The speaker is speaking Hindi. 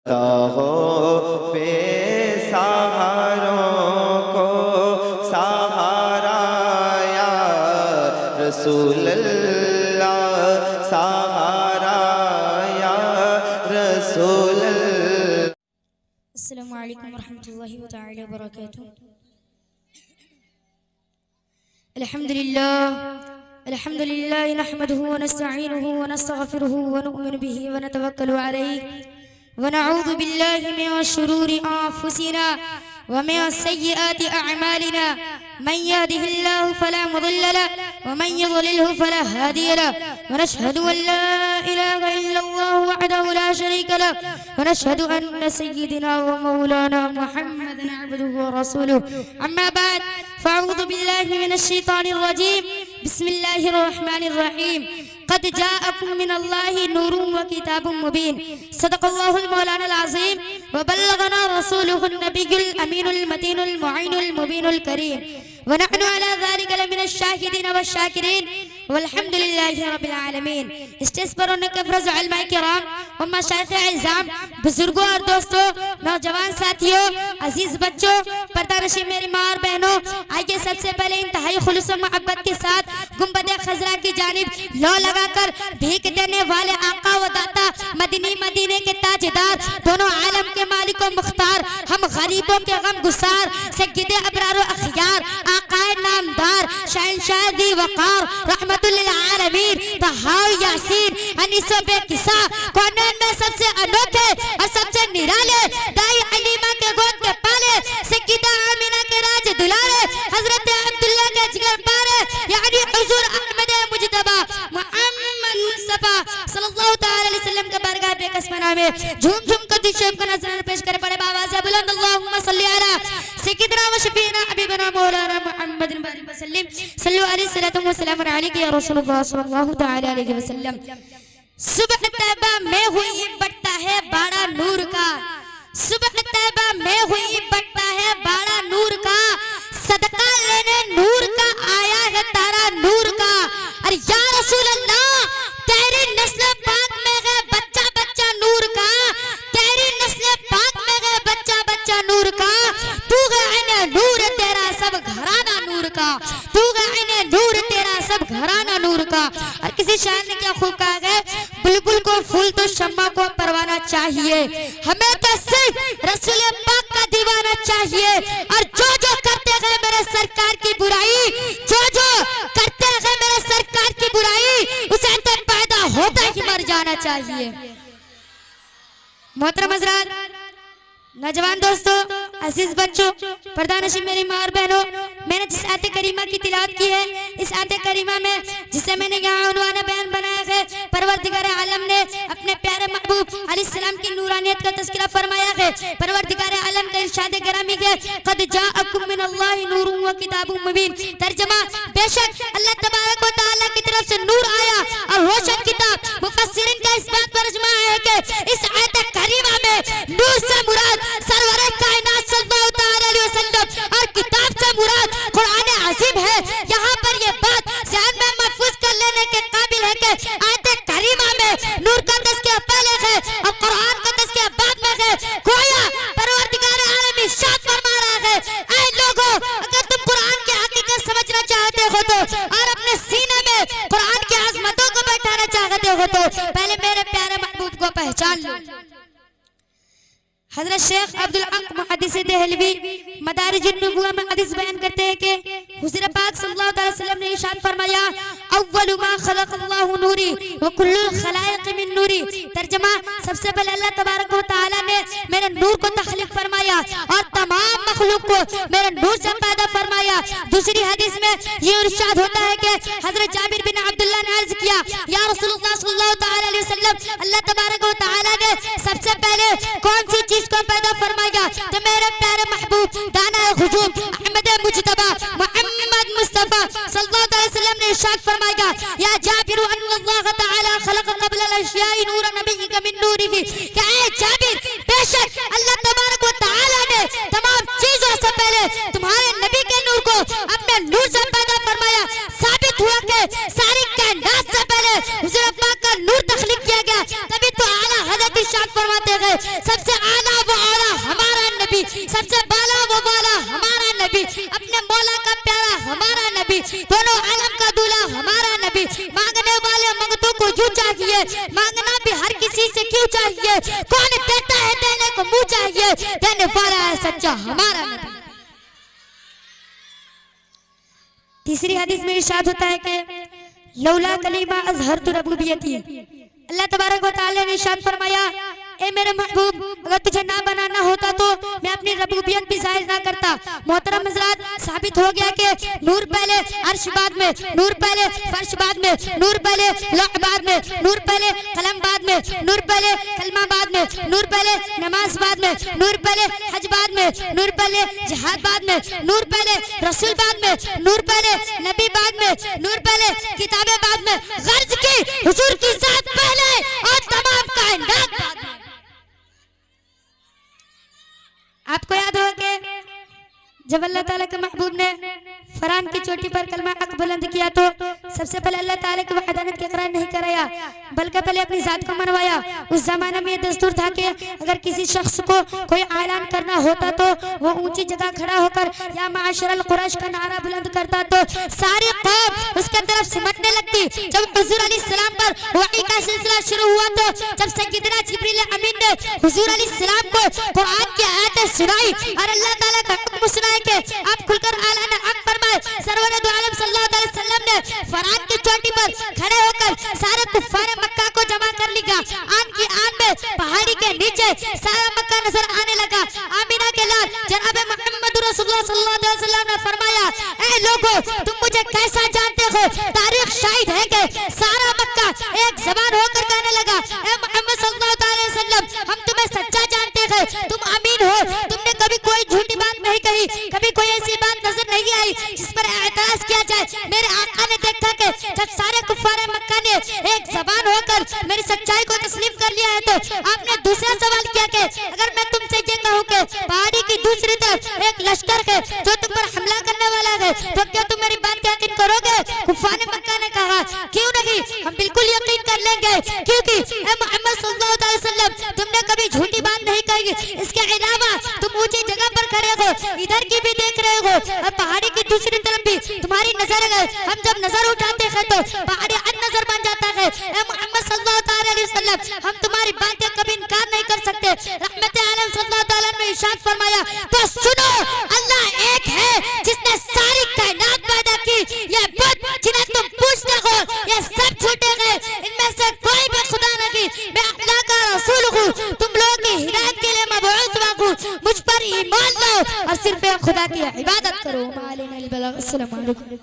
हो बेसहारों को सहारा या रसूल अल्लाह, सहारा या रसूल अल्लाह। अस्सलामु अलैकुम वरहमतुल्लाहि तआला वबरकातुहू। अल्हम्दुलिल्लाह नहमदुहु व नस्तईनुहु व नस्तगफिरुहु व नु'मिनु बिही व नतवक्कलु अलैहि व नऊज़ु बिल्लाहि मिन शुरूरि अंफुसिना व मिन सय्यिआति अअमालिना। मन यहदिहिल्लाहु फला मुदिल्ल लहु व मन युद्लिलहु फला हादिय लहु व नशहदु अन ला इलाहा इल्लल्लाहु वहदहु ला शरीका लहु व नशहदु अन्न सय्यिदना व मौलाना मुहम्मदन अब्दुहु व रसूलुहु। अम्मा बाद फ़अऊज़ु बिल्लाहि मिनश शैतानिर रजीम। बिस्मिल्लाहिर रहमानिर रहीम। क़द जाअकुम मिनल्लाहि नूरुन व किताबुम मुबीन। सदक़ल्लाहुल मौलानाल अज़ीम व बल्लगना रसूलुहुन नबियुल अमीनुल मतीनुल मुईनुल मुबीनुल करीम व नहनु अला ज़ालिका लमिनश शाहिदीन व शाकिरीन वल्हम्दुलिल्लाहि रब्बिल आलमीन। स्टेज पर होने के फर्ज उलमाए किराम व मशाइख़ इज़ाम, बुजुर्गों और दोस्तों, नौजवान साथियों, अजीज बच्चों, पर्दानशीन मेरी माँ और बहनों, आइए सबसे पहले इंतहाई खुलूस व मोहब्बत के साथ गुंबद खज़रा की जानिब लो लगाकर भीख देने वाले आका व दाता, मदीने मदीने के ताजदार, दोनों आलम के मालिक व मुख्तार, हम गरीबों के गम गुसार, सय्यिद अबरार व अखयार, आकाए नामदार, शहंशाह दी वक़ार, रहमतुल लिल आलमीन, तहाउ यासीन, अनीस बेकिसा, कौनैन में सबसे अनोखे और सबसे निराले, दाई अलीमा के गोद के पाले, सय्यिदा आमिना के राज दुलारे, हजरत अब्दुल्लाह के जिगर पारे, यानी हुजूर अहमद मुजतबा मुहम्मद मुस्तफा सल्लल्लाहु तआला अलैहि वसल्लम के बारगाह बेकसमना में झूम झूम कर दिशेब का नजराना पेश करे पड़े बाबा से बुलंद अल्लाहुम्मा सल्ली अला सय्यिदना व शफीना हबीबना मौलाना मुहम्मद बारिक वसल्लम सल्लु अलैहि सल्लतु व सलाम अलैका या रसूलुल्लाह सल्लल्लाहु तआला अलैहि वसल्लम। सुबह तैबा में हुई बढ़ता है बाड़ा नूर का, सुबह तैबा में हुई बढ़ता है बाड़ा नूर का, सदका लेने नूर का आया है तारा नूर का। अरे या रसूल अल्लाह, तेरी नस्ल पाक में है बच्चा बच्चा नूर का, तेरी नस्ल पाक में है बच्चा बच्चा नूर का, तू है इन्हें नूर तेरा सब घराना नूर का, तू है इन्हें नूर तेरा सब घराना नूर का। और किसी शायर ने क्या खूब कहा है, बुलबुल को फूल तो शम्मा को परवाना चाहिए, हमें तो सिर्फ रसूल पाक का दीवाना चाहिए। और जो जो करते हैं मेरे सरकार की बुराई, जो जो करते हैं मेरे सरकार की बुराई, उसे तो पैदा होता ही मर जाना चाहिए। मोहतरम हज़रात, नौजवान दोस्तों, अजीज बच्चों, पर्दानशीन मेरी माँ और बहनों, मैंने जिस आयत करीमा की तिलावत की है, इस आयत करीमा में जिसे मैंने यहाँ उन्वान बयान बनाया है, परवरदिगार आलम ने अपने प्यारे महबूब अलैहिस्सलाम की नूरानियत का तज़किरा फरमाया है। परवरदिगार आलम का इरशाद गिरामी है, क़द जाअकुम मिनल्लाहि नूरुन व किताबुम मुबीन। तर्जुमा, बेशक अल्लाह तबारक व तआला की तरफ से नूर आया और रोशन किताब। मुफस्सिरीन का इस बात पर इजमा है कि इस आयत करीमा में नूर से मुराद सरवरे कायनात सल्लल्लाहु तआला अलैहि वसल्लम और किताब से मुराद कुरान अज़ीम है। यहाँ पर ये बात ज़हन में महफूज कर लेने के काबिल है कि आयत करीमा में नूर का तज़किरा पहले है और कुरान का तज़किरा बाद में है। गोया परवरदिगार आलम इरशाद फरमा रहा है, ऐ लोगों, अगर तुम कुरान की हकीकत समझना चाहते हो तो और अपने सीने में कुरान की अज़मतों को बैठाना चाहते हो तो पहले मेरे प्यारे महबूब को पहचान लो। हज़रत शेख अब्दुल हक मुहद्दिस देहलवी मदारिजुन नबुव्वह में हदीस बयान करते हैं कि हुज़ूर पाक सल्लल्लाहु अलैहि वसल्लम ने इरशाद फरमाया, अव्वलु मा खलक़ल्लाहु नूरी व कुल्लुल खलाइक़ मिन नूरी। तर्जुमा, सबसे पहले अल्लाह तबारक व तआला ने मेरे नूर को तख्लीक फरमाया और तमाम मखलूक को मेरे नूर से पैदा फरमाया। दूसरी हदीस में ये इरशाद होता है कि हज़रत जाबिर बिन अब्दुल्लाह ने अर्ज़ किया, या रसूलुल्लाह सल्लल्लाहु तआला अलैहि वसल्लम, अल्लाह तबारक व तआला ने सबसे पहले कौन सी चीज को पैदा फरमाया? तो मेरे प्यारे महबूब दाना हुजूर अहमद मुजतबा मुहम्मद मुस्तफा सल्लल्लाहु अलैहि वसल्लम ने इरशाद फरमाया, या जाबिर अल्लाह तआला खलक़ क़ब्ल अल-अश्याइ नूर नबिय्यिका मिन नूरिही। क्या है जाबिर, बेशक अल्लाह तबारक व तआला ने तमाम चीजों से पहले तुम्हारे नबी के नूर को अपने नूर से पैदा फरमाया। साबित हुआ कि सारी कायनात से पहले हुजूर पाक का नूर तख्लीक किया गया, तभी तो आला हज़रत इरशाद फरमाते हैं, सबसे सबसे आला वो आला हमारा नबी, सबसे बाला वो बाला हमारा नबी, अपने मौला का प्यारा हमारा नबी, दोनों आलम का दूल्हा हमारा नबी। मांगने वाले मंगतों को यूं चाहिए, मांगना भी हर किसी से क्यों चाहिए, कौन देता है देने को मुंह चाहिए, देने वाला है सच्चा हमारा नबी। तीसरी हदीस में इरशाद होता है कि लौला कलीमा अज़हरतु रबूबियती, अल्लाह तबारक व तआला ने इरशाद फरमाया, ए मेरे महबूब, अगर तुझे ना बनाना होता तो मैं अपनी रबूबियत भी जाहिर ना करता। मोहतरम हज़रात, साबित हो गया कि नूर पहले, अर्श बाद में, नूर पहले, फर्श बाद में, नूर पहले, लौह बाद में, नूर पहले, कलम बाद में, नूर पहले, कलमा बाद में, नूर पहले, नमाज बाद में, नूर पहले, हज बाद में, नूर पहले, जिहाद बाद में, नूर पहले, रसूल बाद में, नूर पहले, नबी बाद में, नूर पहले, किताबें बाद में, गर्ज की हुजूर की जात पहले और तमाम कायनात बाद में। आपको याद होगा कि जब अल्लाह ताला के महबूब ने फरान की चोटी पर कलमा हक बुलंद किया तो सबसे पहले अल्लाह ताला की वहदानियत का इकरार नहीं कराया, बल्कि पहले अपनी जात को मनवाया। उस जमाने में ये दस्तूर था कि अगर किसी शख्स को कोई ऐलान करना होता तो वो ऊंची जगह खड़ा होकर या माशरल कुरैश का नारा बुलंद करता तो सारी कौम उसके तरफ सिमटने लगती। जब हुजूर अलैहिस्सलाम पर वही का सिलसिला शुरू हुआ तो जब सैयदना जिब्रील अमीन ने हुजूर अलैहिस्सलाम को कुरान की आयतें सुनाई और अल्लाह ताला का हुक्म सुनाया कि आप खुलकर ऐलान हक फरमाए, सरवर दो आलम सल्लल्लाहु अलैहि वसल्लम ने फरात की चोटी पर खड़े होकर सारे कुफ्फार मक्का को जमा कर लिया। आन की आन में पहाड़ी के नीचे सारा मक्का नजर आने लगा। आमीना के लाल जनाब मोहम्मद रसूलुल्लाह सल्लल्लाहु अलैहि वसल्लम ने फरमाया, ए लोगों, तुम मुझे कैसा जानते हो? तारीख शाहिद है कि सारा मक्का एक जबान होकर कहने लगा, ए मोहम्मद सल्लल्लाहु अलैहि वसल्लम, हम तुम्हें सच्चा जानते हैं, तुम अमीन हो, तुमने कभी कोई झूठी बात नहीं कही, कभी कोई ऐसी बात नजर नहीं आई जिस पर एतराज किया जाए। मेरे आका ने देखा कि जब सारे कुफ्फार मक्का ने एक जबान होकर मेरी सच्चाई को तस्लीम कर लिया है तो आपने दूसरा सवाल किया कि अगर मैं तुमसे ये कहूं कि पहाड़ी की दूसरी तरफ एक लश्कर है जो तुम पर हमला करने वाला है तो क्या तुम मेरी बात का यकीन करोगे? कुफ्फार मक्का ने कहा, क्यों नहीं, हम बिल्कुल यकीन कर लेंगे, क्योंकि ए मोहम्मद सल्लल्लाहु अलैहि वसल्लम, तुमने कभी झूठी बात नहीं कही। इसके अलावा तुम ऊंची जगह पर खड़े हो, इधर की भी देख रहे हो और पहाड़ी की दूसरी तरफ भी तुम्हारी नजर है। हम जब नजर उठाते हैं तो पहाड़ी अननजर बन जाता है। ए मोहम्मद सल्लल्लाहु अलैहि वसल्लम, हम तुम्हारी बात का कभी इनकार नहीं कर सकते। रहमत आलम सल्लल्लाहु अलैहि वसल्लम ने इरशाद फरमाया, तो सुनो, अल्लाह एक है जिसने सारी कायनात पैदा की। ये बुत जिन्हें तुम पूछते हो ये सब झूठे हैं, इनमें से कोई भी खुदा नहीं। मैं अल्लाह का रसूल हूँ, तुम लोगों की हिदायत के लिए मबऊस हुआ हूँ। मुझ पर ईमान लाओ और सिर्फ खुदा की इबादत करो। अस्सलाम वालेकुम।